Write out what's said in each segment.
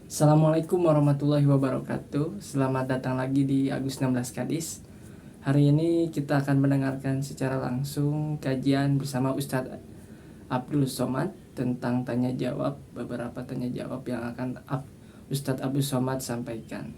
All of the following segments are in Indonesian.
Assalamualaikum warahmatullahi wabarakatuh. Selamat datang lagi di Agus 16 Kadis. Hari ini kita akan mendengarkan secara langsung kajian bersama Ustadz Abdul Somad tentang tanya jawab, beberapa tanya jawab yang akan Ustadz Abdul Somad sampaikan.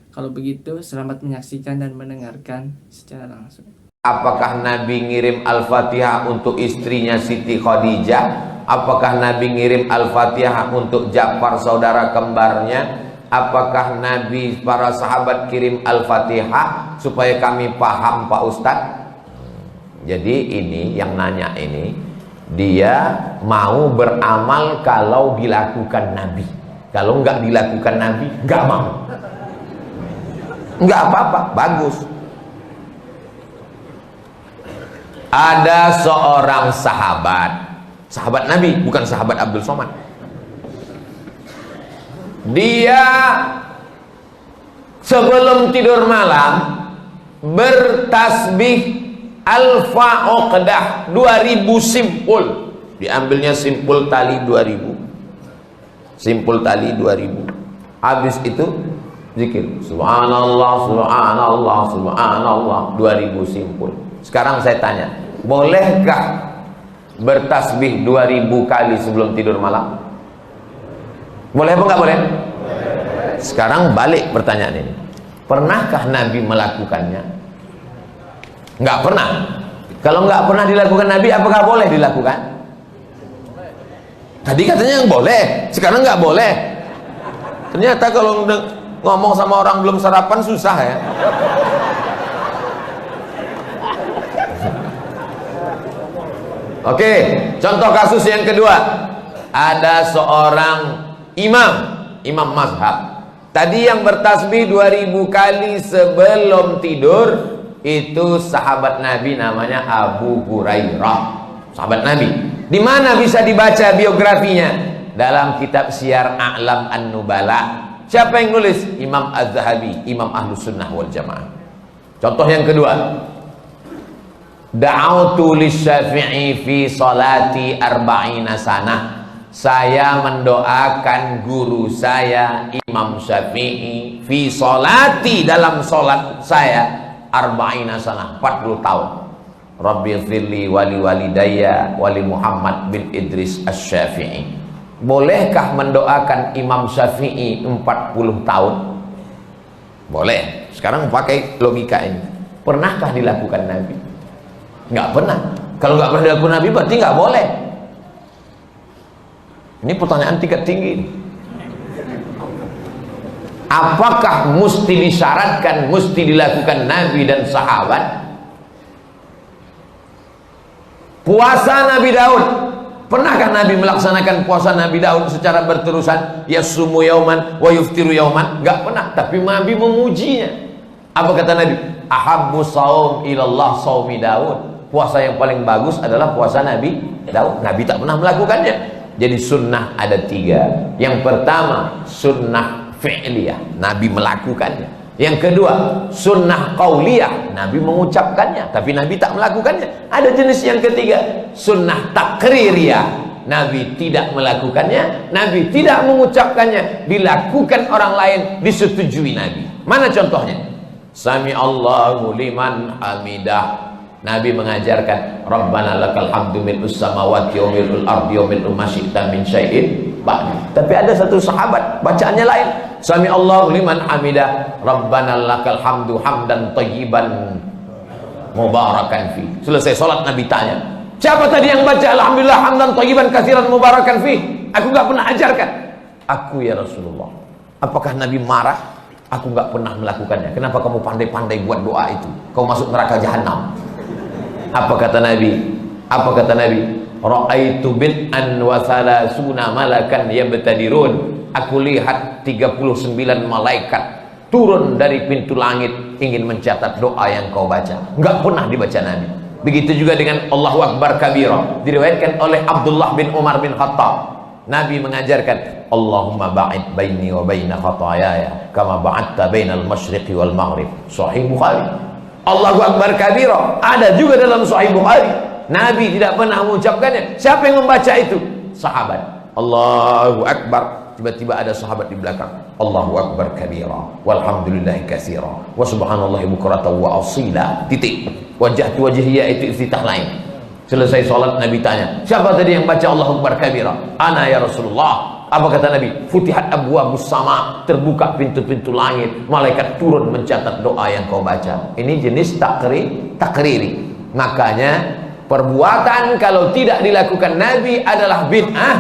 Kalau begitu, selamat menyaksikan dan mendengarkan secara langsung. Apakah Nabi ngirim Al-Fatihah untuk istrinya Siti Khadijah? Apakah Nabi ngirim Al-Fatihah untuk Ja'far saudara kembarnya? Apakah Nabi para sahabat kirim Al-Fatihah? Supaya kami paham Pak Ustadz. Jadi ini yang nanya ini, dia mau beramal kalau dilakukan Nabi. Kalau nggak dilakukan Nabi, nggak mau. Nggak apa-apa, bagus. Ada seorang sahabat Nabi, bukan sahabat Abdul Somad. Dia sebelum tidur malam bertasbih alfa uqdah 2000 simpul. Diambilnya simpul tali 2000. Simpul tali 2000. Habis itu zikir subhanallah subhanallah subhanallah 2000 simpul. Sekarang saya tanya, bolehkah bertasbih 2000 kali sebelum tidur malam? Boleh apa enggak boleh? Sekarang balik pertanyaan ini. Pernahkah Nabi melakukannya? Enggak pernah. Kalau enggak pernah dilakukan Nabi, apakah boleh dilakukan? Tadi katanya yang boleh, sekarang enggak boleh. Ternyata kalau ngomong sama orang belum sarapan susah ya. Oke, contoh kasus yang kedua. Ada seorang imam mazhab. Tadi yang bertasbih 2000 kali sebelum tidur itu sahabat Nabi, namanya Abu Hurairah. Sahabat Nabi. Di mana bisa dibaca biografinya? Dalam kitab Syiar A'lam An-Nubala. Siapa yang nulis? Imam Az-Zahabi, Imam Ahlus Sunnah wal Jamaah. Contoh yang kedua. Da'autu lisyafi'i fi salati arba'ina sanah. Saya mendoakan guru saya Imam Syafi'i fi salati, dalam salat saya arba'ina sanah, 40 tahun. Rabbi firli wali walidayya wali Muhammad bin Idris Asy-Syafi'i. Bolehkah mendoakan Imam Syafi'i 40 tahun? Boleh. Sekarang pakai logika ini. Pernahkah dilakukan Nabi? Nggak pernah. Kalau nggak pernah dilakukan Nabi berarti nggak boleh. Ini pertanyaan tingkat tinggi. Apakah mesti disyaratkan, mesti dilakukan Nabi dan sahabat? Puasa Nabi Daud, pernahkah Nabi melaksanakan puasa Nabi Daud secara berterusan? Yasumu yauman wa yuftiru yauman? Nggak pernah. Tapi Nabi memujinya. Apa kata Nabi? Ahabbu saum ilallah saumi Daud. Puasa yang paling bagus adalah puasa Nabi Daud. Nabi tak pernah melakukannya. Jadi sunnah ada 3. Yang pertama sunnah fi'liyah, Nabi melakukannya. Yang kedua sunnah qauliyah, Nabi mengucapkannya tapi Nabi tak melakukannya. Ada jenis yang ketiga, sunnah takririyah, Nabi tidak melakukannya, Nabi tidak mengucapkannya, dilakukan orang lain, disetujui Nabi. Mana contohnya? Sami Allahu liman hamidah. Nabi mengajarkan Rabbana lakal hamdu mil'us samawati wa mil'ul ardi wa mil'u ma syi'ta min syai'in ba'd. Tapi ada satu sahabat bacaannya lain. Sami Allahu liman hamidah. Rabbana lakal hamdu hamdan thayyiban mubarakan fi. Selesai salat Nabi tanya, siapa tadi yang baca alhamdulillah hamdan thayyiban katsiran mubarakan fi? Aku enggak pernah ajarkan. Aku ya Rasulullah. Apakah Nabi marah? Aku enggak pernah melakukannya. Kenapa kamu pandai-pandai buat doa itu? Kau masuk neraka jahanam. Apa kata Nabi? Apa kata Nabi? Ra'aitu bid'an wa salasuna malakan yabtadirun. Aku lihat 39 malaikat turun dari pintu langit ingin mencatat doa yang kau baca. Enggak pernah dibaca Nabi. Begitu juga dengan Allahu Akbar kabira. Diriwayatkan oleh Abdullah bin Umar bin Khattab. Nabi mengajarkan Allahumma ba'id baini wa baina khatayaya kama ba'adta bainal masyriqi wal maghrib. Sahih Bukhari. Allahu Akbar kabira ada juga dalam Sahih Bukhari. Nabi tidak pernah mengucapkannya. Siapa yang membaca itu? Sahabat. Allahu Akbar tiba-tiba ada sahabat di belakang, Allahu Akbar kabira walhamdulillahi katsira wa subhanallahi bukratan wa asila, titik. Wajhatu wajhiya itu iftitah lain. Selesai sholat Nabi tanya, siapa tadi yang baca Allahu Akbar kabira? Ana ya Rasulullah. Apa kata Nabi? Futihat abwabus sama, terbuka pintu-pintu langit, malaikat turun mencatat doa yang kau baca. Ini jenis takriri. Makanya perbuatan kalau tidak dilakukan Nabi adalah bid'ah.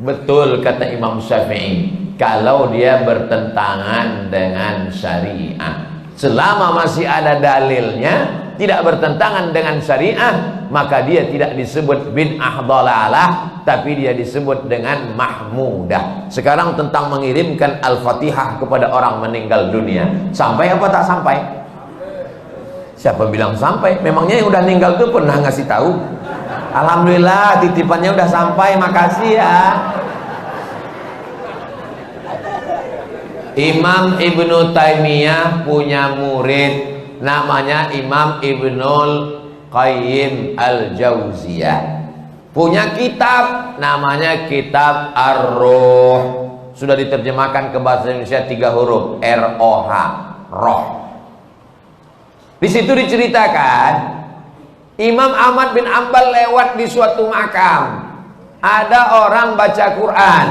Betul kata Imam Syafi'i, kalau dia bertentangan dengan syariah. Selama masih ada dalilnya, tidak bertentangan dengan syariah, maka dia tidak disebut bid'ah dhalalah, tapi dia disebut dengan mahmudah. Sekarang tentang mengirimkan Al-Fatihah kepada orang meninggal dunia, sampai apa tak sampai? Siapa bilang sampai? Memangnya yang udah meninggal tuh pernah ngasih tahu? Alhamdulillah titipannya udah sampai, makasih ya. Imam Ibnu Taimiyah punya murid namanya Imam Ibnul Qayyim Al-Jauziyah. Punya kitab namanya Kitab Ar-Ruh. Sudah diterjemahkan ke bahasa Indonesia 3 huruf, R-O-H, roh. Di situ diceritakan Imam Ahmad bin Ambal lewat di suatu makam. Ada orang baca Quran.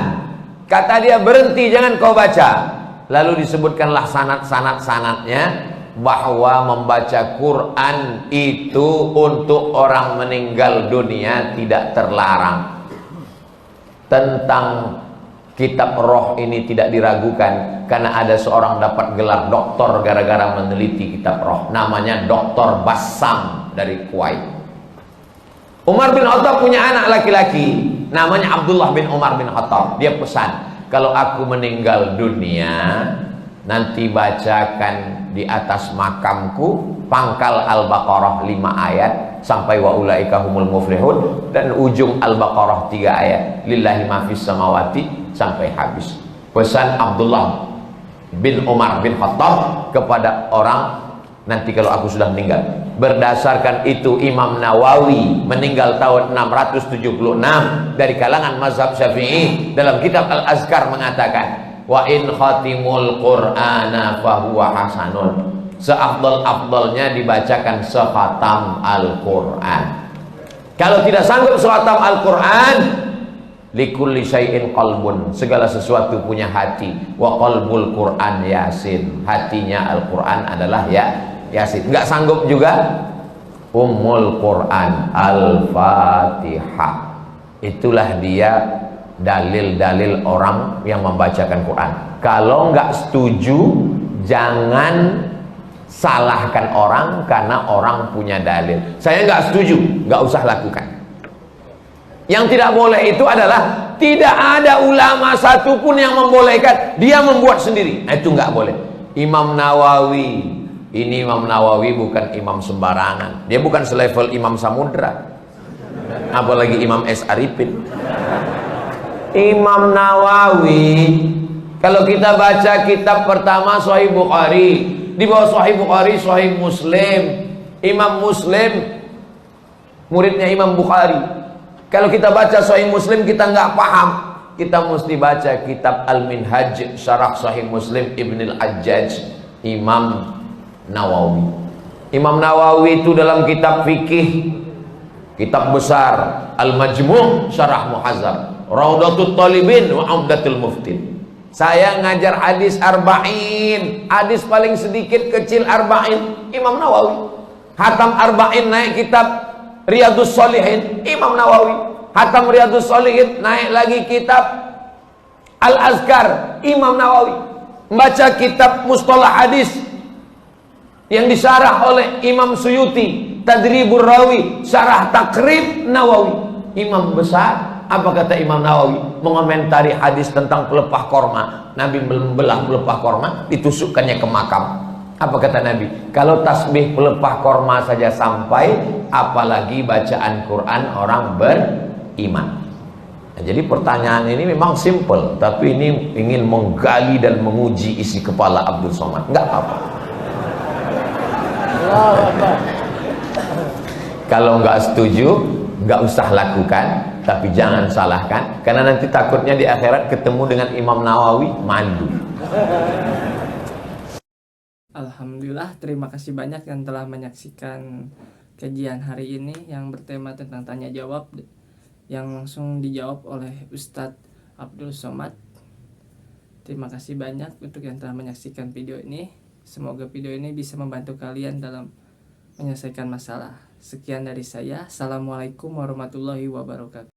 Kata dia, berhenti, jangan kau baca. Lalu disebutkanlah sanad-sanadnya bahwa membaca Quran itu untuk orang meninggal dunia tidak terlarang. Tentang kitab roh ini tidak diragukan, karena ada seorang dapat gelar doktor gara-gara meneliti kitab roh, namanya Dr. Bassam dari Kuwait. Umar bin Khattab punya anak laki-laki namanya Abdullah bin Umar bin Khattab. Dia pesan, kalau aku meninggal dunia, nanti bacakan di atas makamku pangkal Al-Baqarah 5 ayat sampai wa ulaika humul muflihun, dan ujung Al-Baqarah 3 ayat lillahi ma fis samawati sampai habis. Pesan Abdullah bin Umar bin Khattab kepada orang, nanti kalau aku sudah meninggal. Berdasarkan itu Imam Nawawi meninggal tahun 676 dari kalangan mazhab Syafi'i, dalam kitab Al-Azkar mengatakan, wa in khatimul qur'ana fahuwa hasanun, seafdal-afdalnya dibacakan sekhatam Al-Qur'an. Kalau tidak sanggup sekhatam Al-Qur'an, likulli syai'in qalbun, segala sesuatu punya hati, wa qalbul Qur'an Yasin, hatinya Al-Qur'an adalah Yasin. Enggak sanggup juga, Ummul Qur'an Al-Fatihah. Itulah dia dalil-dalil orang yang membacakan Quran. Kalau nggak setuju, jangan salahkan orang karena orang punya dalil. Saya nggak setuju, nggak usah lakukan. Yang tidak boleh itu adalah tidak ada ulama satupun yang membolehkan, dia membuat sendiri. Itu nggak boleh. Imam Nawawi, ini Imam Nawawi bukan imam sembarangan. Dia bukan selevel Imam Samudra, apalagi Imam S. Arifin. Imam Nawawi, kalau kita baca kitab pertama Sahih Bukhari, di bawah Sahih Bukhari Sahih Muslim. Imam Muslim muridnya Imam Bukhari. Kalau kita baca Sahih Muslim kita nggak paham, kita mesti baca kitab Al-Minhaj Syarah Sahih Muslim Ibn Al-Hajjaj, Imam Nawawi. Imam Nawawi itu dalam kitab fikih, kitab besar Al-Majmu' Syarah Muhazzab, Raudatul Talibin wa Umdatul Muftin. Saya ngajar hadis arba'in, hadis paling sedikit kecil arba'in, Imam Nawawi. Hatam arba'in naik kitab Riyadus Shalihin, Imam Nawawi. Hatam Riyadus Shalihin naik lagi kitab Al-Azkar, Imam Nawawi. Membaca kitab Mustalah Hadis yang disyarah oleh Imam Suyuti, Tadribur Rawi, Syarah Takrib Nawawi. Imam besar. Apa kata Imam Nawawi? Mengomentari hadis tentang pelepah korma. Nabi membelah pelepah korma, ditusukkannya ke makam. Apa kata Nabi? Kalau tasbih pelepah korma saja sampai, apalagi bacaan Quran orang beriman. Nah, jadi pertanyaan ini memang simple, tapi ini ingin menggali dan menguji isi kepala Abdul Somad. Enggak apa-apa. Kalau nggak setuju, nggak usah lakukan. Tapi jangan salahkan, karena nanti takutnya di akhirat ketemu dengan Imam Nawawi, malu. Alhamdulillah, terima kasih banyak yang telah menyaksikan kajian hari ini yang bertema tentang tanya jawab, yang langsung dijawab oleh Ustadz Abdul Somad. Terima kasih banyak untuk yang telah menyaksikan video ini. Semoga video ini bisa membantu kalian dalam menyelesaikan masalah. Sekian dari saya. Assalamualaikum warahmatullahi wabarakatuh.